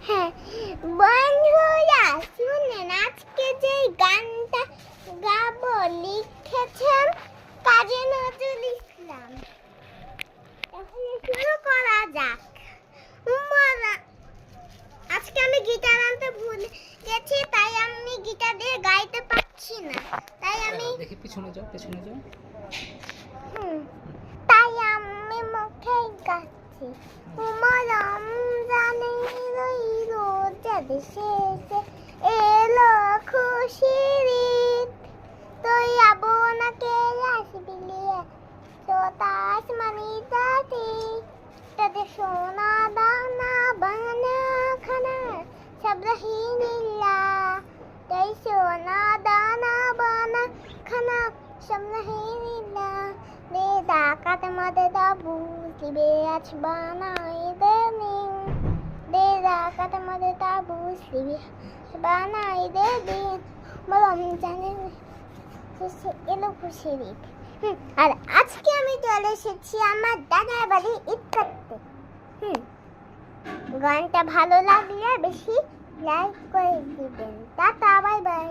হ্যাঁ বন্ধুরা শুনেন, আজকে যে গানটা গাবো লিখেছেন কাজী নজরুল ইসলাম। তাহলে শুরু করা যাক। আজকে আমি গিটার আনতে ভুলে গেছি, তাই আমি গিটার দিয়ে গাইতে পারছি না। তাই আমি দেখি পিছনে যাও। তাই আমি মুখে গাচ্ছি। রমজানের রোজা শেষে এলো খুশির ঈদ, তুই আপনাকে আসবি সোতাস মানি দাতি তাদের সোনা দানা বানা খানা সব রহিমিল্লা, তাই সোনা দানা বানা খানা সব রহিমিল্লা। Dedakat madeda buslibe ach banai denin, dedakat madeda buslibe banai denin, বলম জানেন খুশি এলো খুশির ঈদ। আর আজকে আমি চলে এসেছি আমার দাদার বাড়ি ঈদ করতে। গানটা ভালো লাগলে বেশি লাইক করে দিবেন। Tata, bye bye.